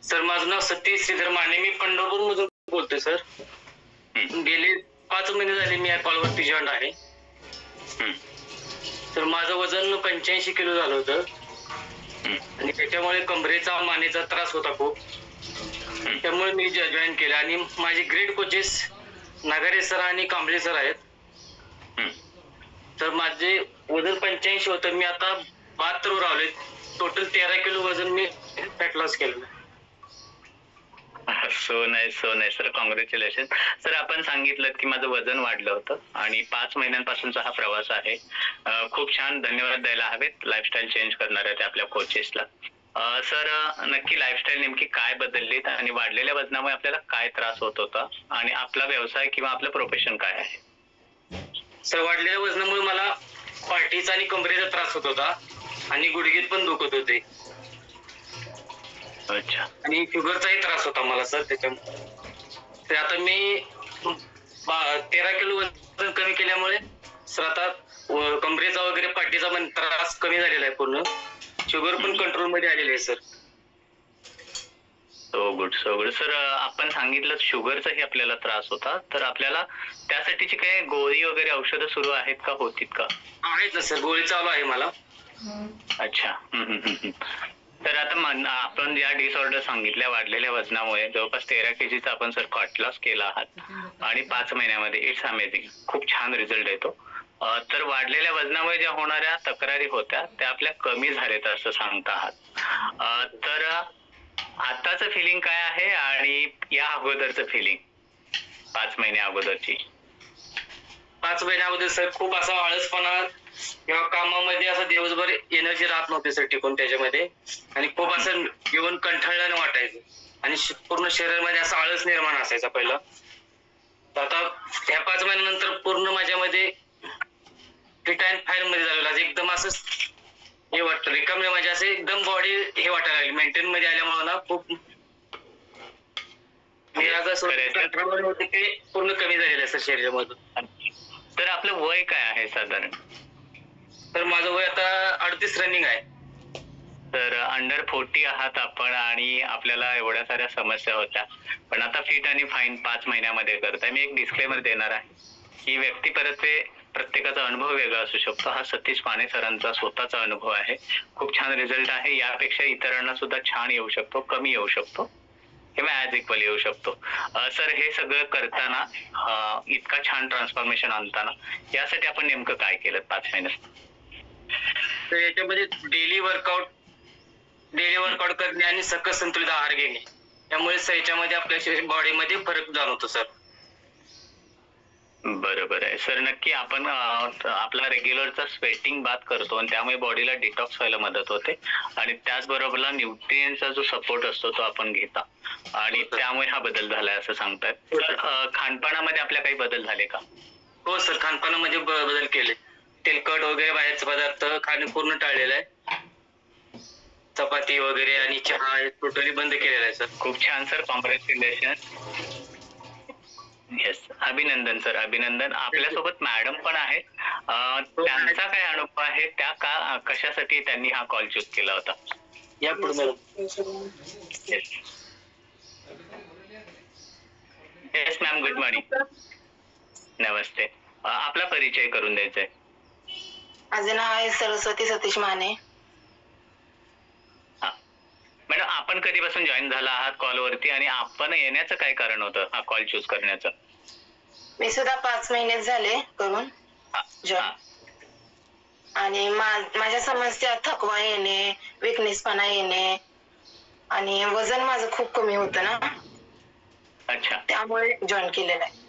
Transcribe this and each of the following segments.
Sir माझं नाव सतीश श्रीधर माने, मी पंढरपूर मधून बोलतोय सर. गेले 5 महिने झाले मी या कॉलवरती जॉईन आहे. तर माझं वजन 85 किलो झालं होतं आणि त्याच्यामुळे कमरेचा मानेचा त्रास होता खूप. त्यामुळे मी जॉईन केलं आणि माझे ग्रेट कोचेस नागारे सर आणि कांबळे सर आहेत. तर माझे वजन 85 होतं, मी आता 72 वर आलोय. टोटल 13 किलो वजन मी फॅट लॉस केलं. सो नाही सर, कॉंग्रॅच्युलेशन सर. आपण सांगितलं की माझं वजन वाढलं होतं आणि 5 महिन्यांपासूनचा हा प्रवास आहे. खूप छान, धन्यवाद द्यायला हवेत लाईफस्टाईल चेंज करणाऱ्या त्या आपल्या कोचेसला. सर नक्की लाईफस्टाईल नेमकी काय बदललीत आणि वाढलेल्या वजनामुळे आपल्याला काय त्रास होत होता आणि आपला व्यवसाय किंवा आपलं प्रोफेशन काय आहे? सर वाढलेल्या वजनामुळे मला पाठीचा आणि कमरेचा त्रास होत होता आणि गुडघेत पण दुखत होते. अच्छा. आणि शुगरचाही त्रास होता मला सर. त्याच्यामुळे ते आता मी 13 किलो वजन कमी केल्यामुळे सर आता कमरेचा वगैरे पाठीचा पण त्रास कमी झालेला आहे पूर्ण. शुगर पण कंट्रोल मध्ये आलेली आहे सर. So good sir. आपण सांगितलं शुगरचाही आपल्याला त्रास होता, तर आपल्याला त्यासाठीची काही गोळी वगैरे औषधं सुरू आहेत का, होतीत का? आहेत ना सर, गोळी चालू आहे मला. अच्छा. तर आता आपण ज्या डिसऑर्डर सांगितल्या वाढलेल्या वजनामुळे जवळपास 13 kgचा आपण सर फॅट लॉस केला आहात आणि 5 महिन्यामध्ये. इट्स अमेझिंग, खूप छान रिझल्ट येतो. तर वाढलेल्या वजनामुळे ज्या होणाऱ्या तक्रारी होत्या त्या आपल्या कमी झाल्यात असं सांगता आहात. तर आताचं फिलिंग काय आहे आणि या अगोदरचं फिलिंग 5 महिन्या अगोदरची? 5 महिन्या अगोदर सर खूप असा आळसपणा किंवा कामामध्ये असं दिवसभर एनर्जी राहत नव्हती सर टिकून त्याच्यामध्ये, आणि खूप असं जेवण कंटाळल्यानं वाटायचं आणि पूर्ण शरीरामध्ये असा आळस निर्माण असायचा पहिला. तर आता ह्या 5 महिन्यानंतर पूर्ण माझ्यामध्ये फिट अँड फाईन मध्ये झालेला, एकदम असं हे वाटतं रिकामे, म्हणजे असं एकदम बॉडी हे वाटायला लागली. मेंटेन मध्ये आल्यामुळे ना खूप मी कंट्रोल होते ते पूर्ण कमी झालेलं आहे सर शरीरामधून. तर आपलं वय काय आहे साधारण? तर माझं वय आता 38 रनिंग आहे. तर अंडर 40 आहात आपण आणि आपल्याला एवढ्या साऱ्या समस्या होत्या, पण आता फिट आणि फाईन 5 महिन्यामध्ये करताय. मी एक डिस्क्लेमर देणार आहे की व्यक्ती प्रत्येकाचा अनुभव वेगळा असू शकतो. हा सतीश माने सरांचा स्वतःचा अनुभव आहे. खूप छान रिझल्ट आहे. यापेक्षा इतरांना सुद्धा छान येऊ शकतो, कमी येऊ शकतो किंवा ऍज इक्वल येऊ शकतो. सर हे सगळं करताना, इतका छान ट्रान्सफॉर्मेशन आणताना यासाठी आपण नेमकं काय केलं 5 महिन्यात? तर याच्यामध्ये डेली वर्कआउट करणे आणि सकस संतुलित आहार घेणे, त्यामुळे याच्यामध्ये आपल्या बॉडीमध्ये फरक जाणवतो सर. बरोबर आहे सर. नक्की आपण आपला रेग्युलरचा स्वेटिंग बाथ करतो आणि त्यामुळे बॉडीला डिटॉक्स व्हायला मदत होते आणि त्याचबरोबर न्यूट्रिएंटचा जो सपोर्ट असतो तो आपण घेता आणि त्यामुळे हा बदल झालाय असं सांगतात. तर खानपानामध्ये आपल्या काही बदल झाले का? हो सर, खानपानामध्ये बदल केले. तेलकट वगैरे बाहेरचे पदार्थ खाणे पूर्ण टाळलेलं आहे. चपाती वगैरे आणि चहा हे टोटली बंद केलेलं आहे सर. खूप छान सर, कॉंग्रॅच्युलेशन. येस, अभिनंदन सर, अभिनंदन. आपल्यासोबत मॅडम पण आहेत. त्यांचा काय अनुभव आहे, त्या कशासाठी त्यांनी हा कॉल चूज केला होता? या पुढे येस मॅम, गुड मॉर्निंग. नमस्ते. आपला परिचय करून द्यायचा आहे. माझं नाव आहे सरस्वती सतीश माने. मॅडम, आपण कधीपासून जॉईन झाला आहात कॉलवरती आणि आपण येण्याचं काय कारण होतं हा कॉल चूज करण्याचं? मी सुद्धा 5 महिने झाले करून जॉईन. आणि माझ्या समस्या थकवा येणे, विकनेसपणा येणे आणि वजन माझं खूप कमी होतं ना. अच्छा. त्यामुळे जॉईन केलेलं आहे.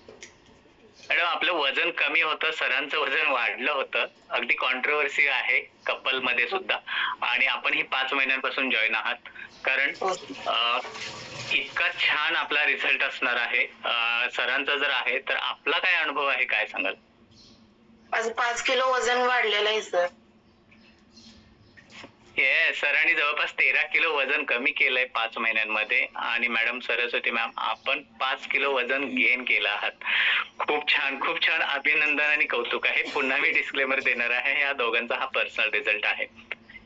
मॅडम, आपलं वजन कमी होतं, सरांचं वजन वाढलं होतं. अगदी कॉन्ट्रोवर्सी आहे कपल मध्ये सुद्धा, आणि आपण ही 5 महिन्यांपासून जॉईन आहात कारण इतका छान आपला रिझल्ट असणार आहे. सरांचा जर आहे तर आपला काय अनुभव आहे, काय सांगाल? माझं 5 किलो वजन वाढलेलं आहे सर. सरांनी जवळपास 13 किलो वजन कमी केलंय 5 महिन्यांमध्ये आणि मॅडम सरस्वती मॅम, आपण 5 किलो वजन गेन केलं आहात. खूप छान, खूप छान. अभिनंदन आणि कौतुक आहे. पुन्हा मी डिस्क्लेमर देणार आहे, या दोघांचा हा पर्सनल रिझल्ट आहे.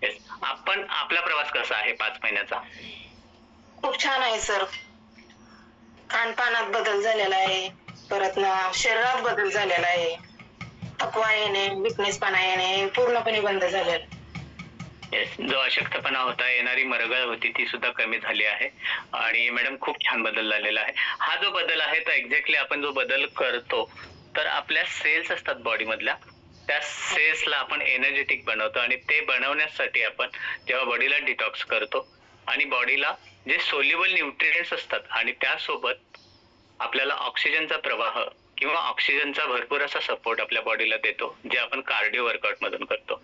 येस, आपला प्रवास कसा आहे 5 महिन्याचा? खूप छान आहे. सर. खानपानात बदल झालेला आहे, परत ना शरीरात बदल झालेला आहे, थकवा येणे, विकनेसपणा येणे पूर्णपणे बंद झालेला आहे. येस, जो अशक्तपणा होता, येणारी मरगळ होती ती सुद्धा कमी झाली आहे. आणि मॅडम खूप छान बदल झालेला आहे. हा जो बदल आहे तर एक्झॅक्टली आपण जो बदल करतो तर आपल्या सेल्स असतात बॉडी मधल्या, त्या सेल्सला आपण एनर्जेटिक बनवतो आणि ते बनवण्यासाठी आपण जेव्हा बॉडीला डिटॉक्स करतो आणि बॉडीला जे सोल्युबल न्यूट्रिएंट्स असतात आणि त्यासोबत आपल्याला ऑक्सिजनचा प्रवाह किंवा ऑक्सिजनचा भरपूर असा सपोर्ट आपल्या बॉडीला देतो, जे आपण कार्डिओ वर्कआउट मधून करतो.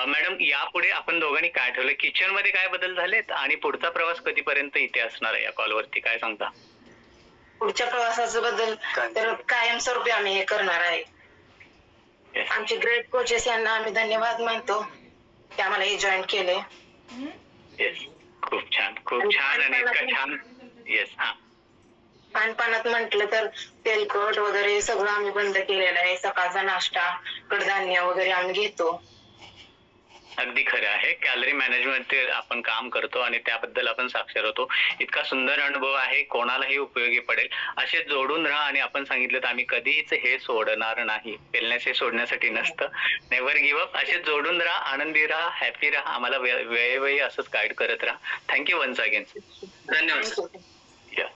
मॅडम, यापुढे आपण दोघांनी काय ठेवलं, किचन मध्ये काय बदल झालेत आणि पुढचा प्रवास कधीपर्यंत इथे असणार आहे या कॉलवरती, काय सांगता? पुढच्या प्रवासाचा बद्दल तर कायमस्वरूपी आम्ही हे करणार आहे. Yes. आमचे ग्रेट कोचेस यांना आम्ही धन्यवाद मानतो की आम्हाला हे जॉईन केले. येस, खूप छान, खूप छान आणि इतका छान. येस, हा. खानपानात म्हटलं तर तेलकट वगैरे सगळं आम्ही बंद केलेलं आहे. सकाळचा नाश्ता, कडधान्य वगैरे आम्ही घेतो. अगदी खरं आहे. कॅलरी मॅनेजमेंट आपण काम करतो आणि त्याबद्दल आपण साक्षर होतो. इतका सुंदर अनुभव आहे, कोणालाही उपयोगी पडेल. असे जोडून राहा आणि आपण सांगितलं तर आम्ही कधीच हे सोडणार नाही. वेलनेस हे सोडण्यासाठी नसतं. Never give up. असे जोडून राहा, आनंदी राहा, हॅपी राहा. आम्हाला वेळोवेळी असंच गाईड करत राहा. Thank you once again. धन्यवाद.